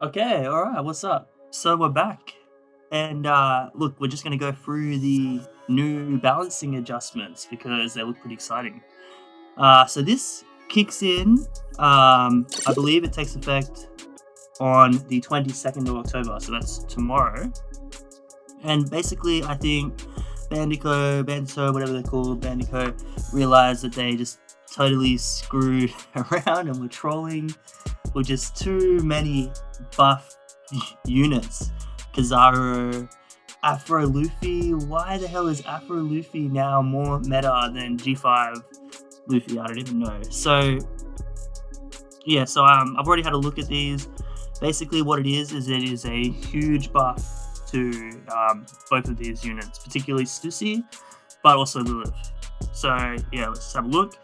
Okay, alright, what's up? So we're back. And look, we're just gonna go through the new balancing adjustments because they look pretty exciting. So this kicks in, I believe it takes effect on the 22nd of October, so that's tomorrow. And basically, I think Bandito, whatever they're called, Bandico, realized that they just totally screwed around and were trolling with just too many buff units. Kizaru, Afro Luffy. Why the hell is Afro Luffy now more meta than G5 Luffy? I don't even know. So yeah, I've already had a look at these. Basically, what it is it is a huge buff to both of these units, particularly Stussy, but also Lilith. So yeah, let's have a look.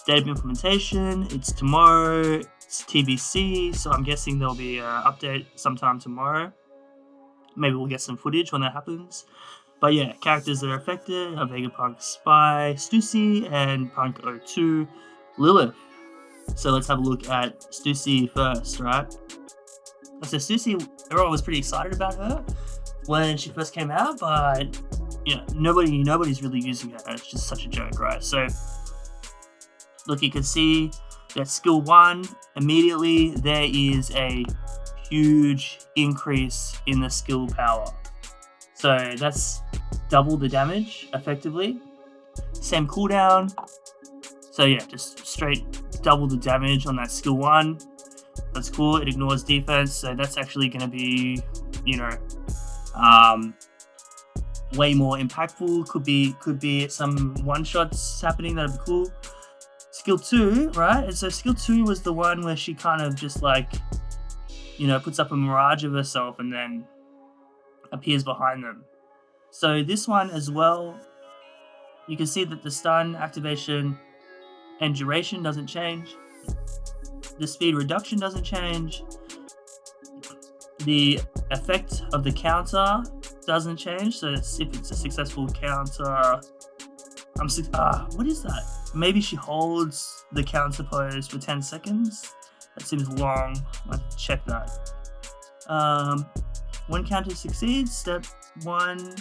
Date of implementation, it's tomorrow, it's TBC, so I'm guessing there'll be an update sometime tomorrow. Maybe we'll get some footage when that happens. But yeah, characters that are affected are Vegapunk Spy, Stussy, and Punk 02, Lilith. So let's have a look at Stussy first, right? So Stussy, everyone was pretty excited about her when she first came out, but you know, nobody's really using her. It's just such a joke, right? So look, you can see that skill 1, immediately there is a huge increase in the skill power. So that's double the damage, effectively. Same cooldown. So yeah, just straight double the damage on that skill 1. That's cool, it ignores defense, so that's actually going to be, you know, way more impactful. Could be some one-shots happening, that'd be cool. Skill 2, right? And so skill 2 was the one where she kind of just like, you know, puts up a mirage of herself and then appears behind them. So this one as well, you can see that the stun, activation, and duration doesn't change. The speed reduction doesn't change. The effect of the counter doesn't change. So if it's a successful counter, what is that? Maybe she holds the counter pose for 10 seconds. That seems long. Let's check that. When counter succeeds, step 1,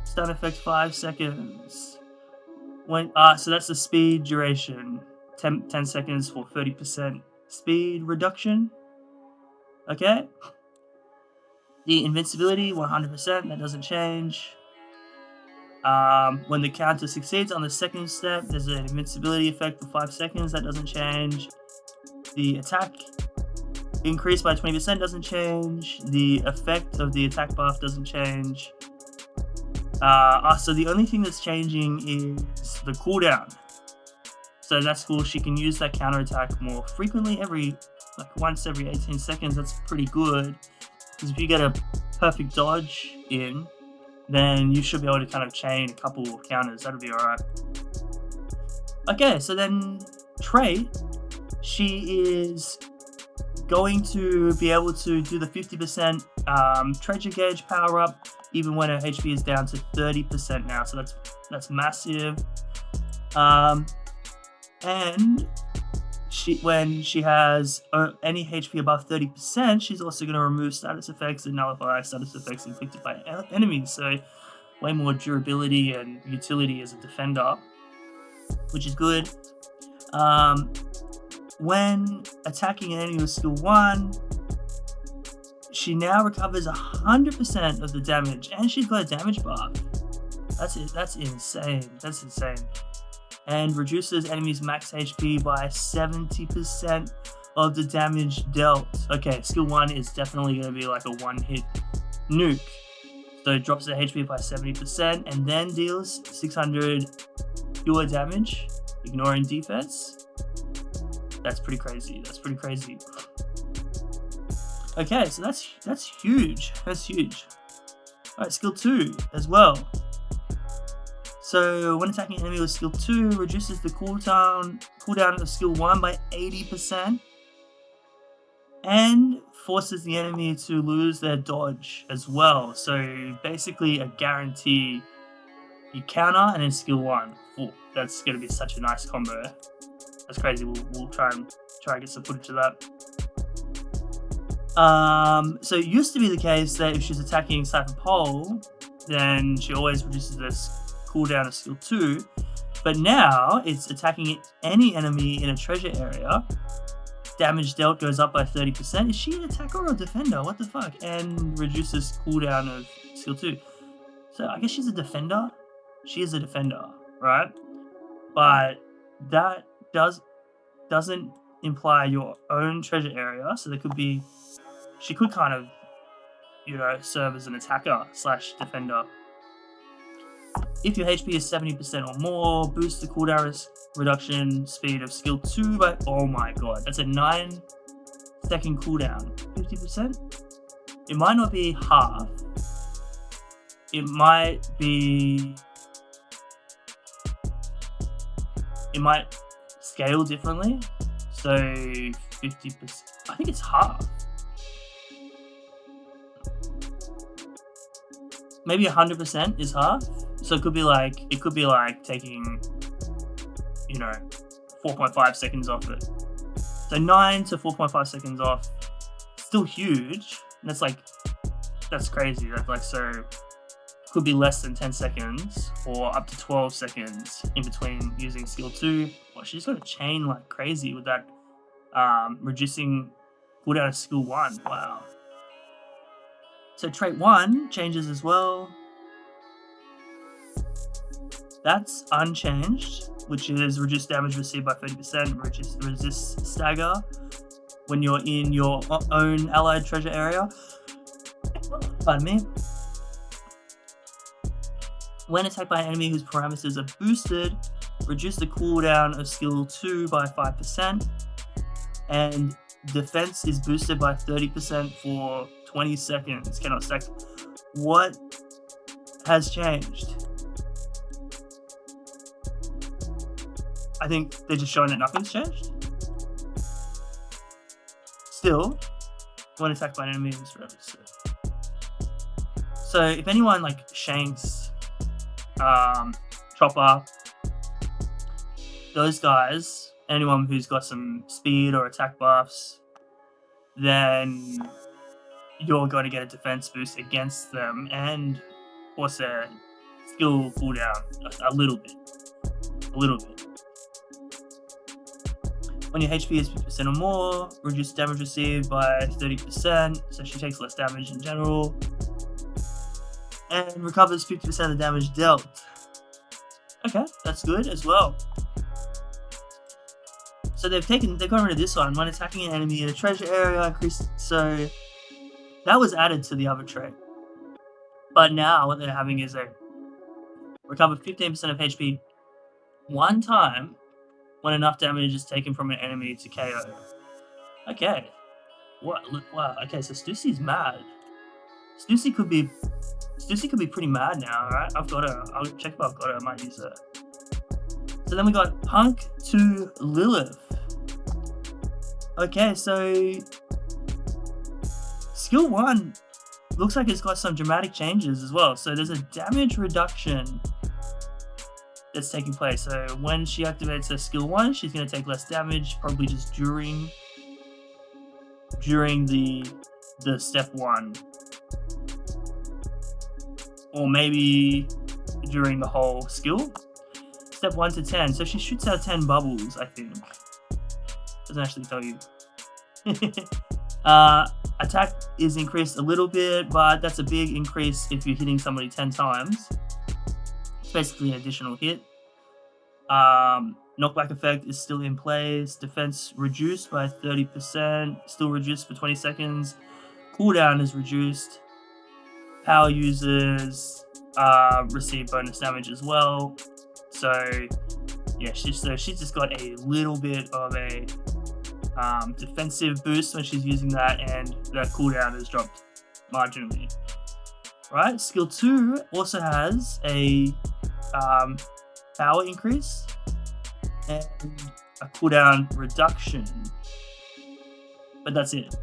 stun effect 5 seconds. So that's the speed duration. 10 seconds for 30% speed reduction. Okay. The invincibility, 100%, that doesn't change. When the counter succeeds on the second step, there's an invincibility effect for 5 seconds, that doesn't change. The attack increase by 20% doesn't change. The effect of the attack buff doesn't change. So the only thing that's changing is the cooldown. So that's cool, she can use that counter attack more frequently, once every 18 seconds, that's pretty good. Because if you get a perfect dodge in, then you should be able to kind of chain a couple of counters, that'll be alright. Okay, so then trait, she is going to be able to do the 50% treasure gauge power up, even when her HP is down to 30% now, so that's massive. And when she has any HP above 30%, she's also going to remove status effects and nullify status effects inflicted by enemies. So way more durability and utility as a defender, which is good. When attacking an enemy with skill 1, she now recovers 100% of the damage, and she's got a damage buff. That's insane. That's insane. And reduces enemies' max HP by 70% of the damage dealt. Okay, skill 1 is definitely going to be like a one-hit nuke. So it drops the HP by 70% and then deals 600 pure damage, ignoring defense. That's pretty crazy. Okay, so that's huge. Alright, skill 2 as well. So when attacking an enemy with skill 2, reduces the cooldown of skill 1 by 80%, and forces the enemy to lose their dodge as well. So basically a guarantee you counter and then skill 1. Ooh, that's going to be such a nice combo. That's crazy. We'll try and get some footage of that. So it used to be the case that if she's attacking Cypher Pole, then she always reduces the cooldown of skill 2. But now it's attacking any enemy in a treasure area. Damage dealt goes up by 30%. Is she an attacker or a defender? What the fuck? And reduces cooldown of skill 2. So I guess she's a defender. She is a defender, right? But that doesn't imply your own treasure area. So there could be, she could kind of, serve as an attacker / defender. If your HP is 70% or more, boost the cooldown reduction speed of skill 2 by, oh my god, that's a 9-second cooldown. 50%? It might not be half. It might scale differently. So 50%, I think it's half. Maybe 100% is half. So it could be like taking, 4.5 seconds off it. So 9 to 4.5 seconds off, still huge. And that's crazy. So could be less than 10 seconds or up to 12 seconds in between using skill 2. Well, she's got a chain like crazy with that, reducing cooldown of skill 1. Wow. So trait 1 changes as well. That's unchanged, which is reduced damage received by 30%, resist stagger when you're in your own allied treasure area. Pardon me. When attacked by an enemy whose parameters are boosted, reduce the cooldown of skill 2 by 5%, and defense is boosted by 30% for 20 seconds. Cannot stack. What has changed? I think they're just showing that nothing's changed. Still, when attacked by an enemy, is forever. So if anyone like Shanks, Chopper, those guys, anyone who's got some speed or attack buffs, then you're going to get a defense boost against them and also skill cooldown a little bit. When your HP is 50% or more, reduce damage received by 30%, so she takes less damage in general, and recovers 50% of the damage dealt. Okay, that's good as well. So they've got rid of this one. When attacking an enemy in a treasure area, increased. So that was added to the other trait. But now what they're having is a recover 15% of HP one time when enough damage is taken from an enemy to KO. Okay. Wow. Okay, so Stussy's mad. Stussy could be pretty mad now, right? I've got her. I'll check if I've got her. I might use her. So then we got Punk to Lilith. Okay, so skill 1 looks like it's got some dramatic changes as well. So there's a damage reduction that's taking place. So when she activates her skill 1, she's going to take less damage, probably just during the step 1, or maybe during the whole skill. Step 1 to 10. So she shoots out 10 bubbles, I think. Doesn't actually tell you. Attack is increased a little bit, but that's a big increase if you're hitting somebody 10 times. It's basically an additional hit. Knockback effect is still in place. Defense reduced by 30%, still reduced for 20 seconds. Cooldown is reduced. Power users receive bonus damage as well. So yeah, she's just got a little bit of a defensive boost when she's using that, and that cooldown is dropped marginally. Right, skill 2 also has a power increase and a cooldown reduction, but that's it.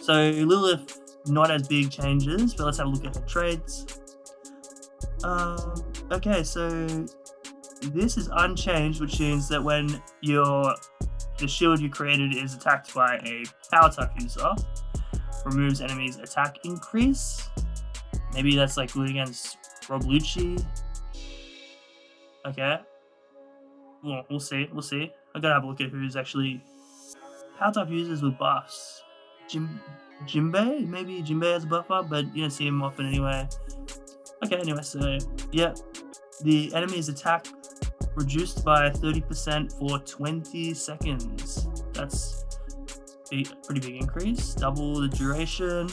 So Lilith, not as big changes, but let's have a look at her traits. Okay, so this is unchanged, which means that when the shield you created is attacked by a power type user, removes enemies' attack increase. Maybe that's like good against Rob Lucci. Okay. Well, we'll see. I gotta have a look at who's actually power type users with buffs. Jinbei? Maybe Jinbei has a buff up, but you don't see him often anyway. Okay, anyway, so yeah. The enemy's attack reduced by 30% for 20 seconds. That's a pretty big increase. Double the duration.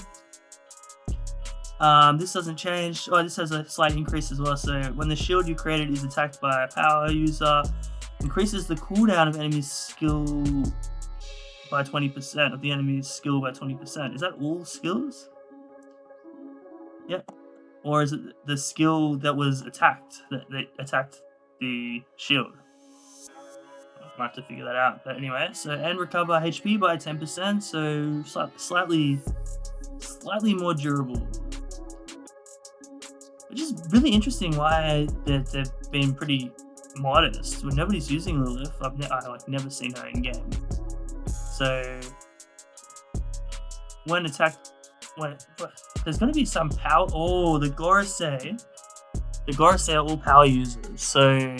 This doesn't change. Oh, this has a slight increase as well. So when the shield you created is attacked by a power user, increases the cooldown of enemy's skill by 20%, of the enemy's skill by 20%. Is that all skills? Yep. Or is it the skill that was attacked, that attacked the shield? I might have to figure that out. But anyway, so and recover HP by 10%, so slightly more durable. Which is really interesting why they've been pretty modest. When nobody's using Lilith, I've never seen her in game. So when attacked, there's going to be some power. Oh, the Gorosei are all power users. So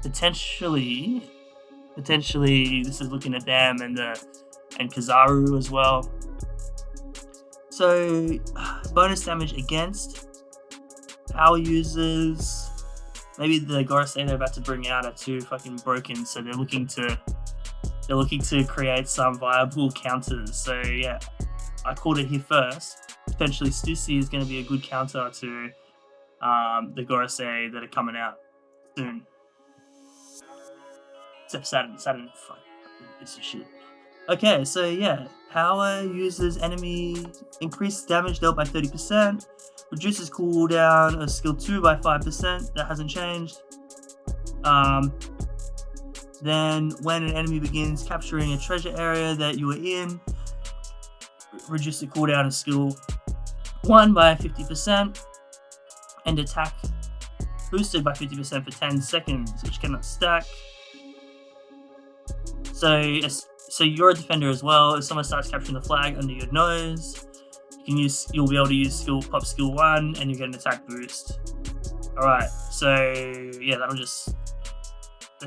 potentially, this is looking at them and Kizaru as well. So bonus damage against power users. Maybe the Gorosei they're about to bring out are too fucking broken, so they're looking to create some viable counters. So yeah, I called it here first. Potentially Stussy is going to be a good counter to the Gorosei that are coming out soon. Except Saturn, fuck, piece of shit. Okay, so yeah, power users enemy increased damage dealt by 30%, reduces cooldown of skill 2 by 5%, that hasn't changed. Then when an enemy begins capturing a treasure area that you were in, reduce the cooldown of skill 1 by 50%, and attack boosted by 50% for 10 seconds, which cannot stack. So you're a defender as well. If someone starts capturing the flag under your nose, you'll be able to use pop skill 1 and you get an attack boost. Alright, so yeah, that's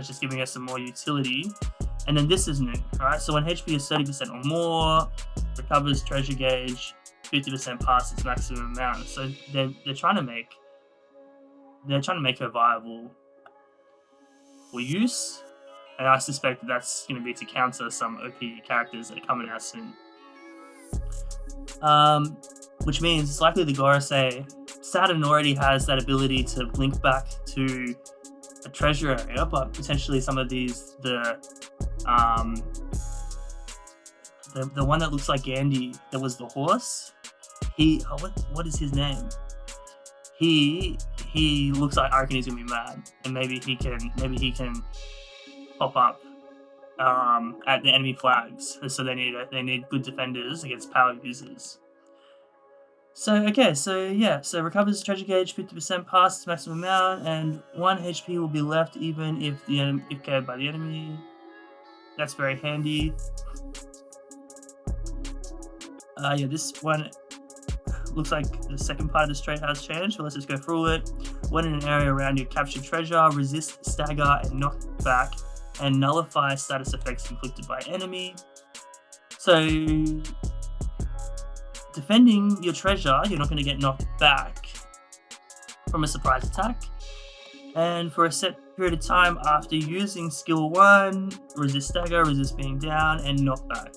just giving us some more utility. And then this is new, alright? So when HP is 30% or more, recovers treasure gauge 50% past its maximum amount. So they're trying to make her viable for use. And I suspect that's going to be to counter some OP characters that are coming out soon. Which means it's likely the Gorosei. Saturn already has that ability to blink back to a treasure area, but potentially some of these, the one that looks like Gandhi, that was the horse. What is his name? He looks like, I reckon he's gonna be mad, and maybe he can pop up at the enemy flags. So they need good defenders against power users. So okay, so recovers treasure gauge 50% past its maximum amount, and 1 HP will be left even if carried by the enemy. That's very handy. This one looks like the second part of this trait has changed, so let's just go through it. When in an area around you, capture treasure, resist, stagger, and knock back, and nullify status effects inflicted by enemy. So defending your treasure, you're not going to get knocked back from a surprise attack. And for a set period of time after using skill 1, resist stagger, resist being down, and knock back,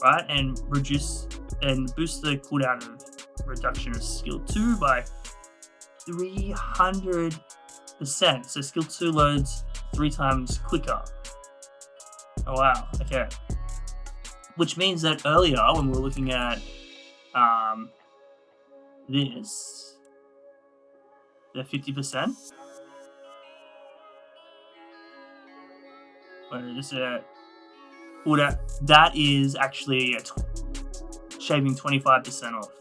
right? And boost the cooldown of reduction of skill 2 by 300%. So skill 2 loads 3 times quicker. Oh wow, okay. Which means that earlier when we were looking at this, the 50%. Where is it? Well, that is actually shaving 25% off.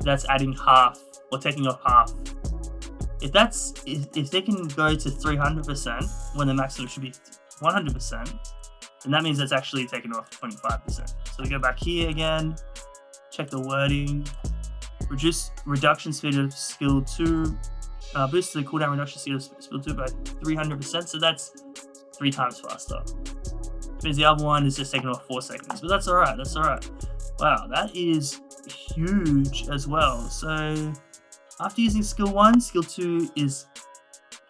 That's adding half or taking off half. If they can go to 300% when the maximum should be 100%, And that means it's actually taken off 25%. So we go back here again, check the wording, reduction speed of skill 2, boost the cooldown reduction speed of skill 2 by 300%, so that's 3 times faster. Which means the other one is just taking off 4 seconds, but that's alright, that's alright. Wow, that is huge as well. So after using skill 1, skill 2 is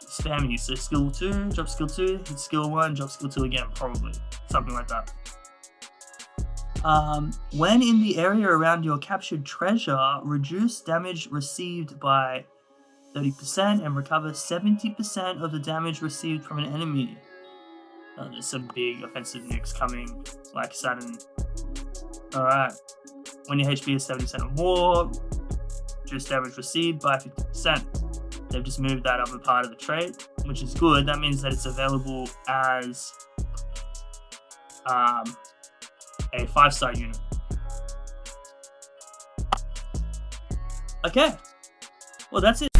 spamming you. So skill 2, drop skill 2, hit skill 1, drop skill 2 again, probably. Something like that. When in the area around your captured treasure, reduce damage received by 30% and recover 70% of the damage received from an enemy. There's some big offensive nukes coming, like Saturn. Alright. When your HP is 70% or more, reduce damage received by 50%. They've just moved that other part of the trait, which is good. That means that it's available as a 5-star unit. Okay, well that's it.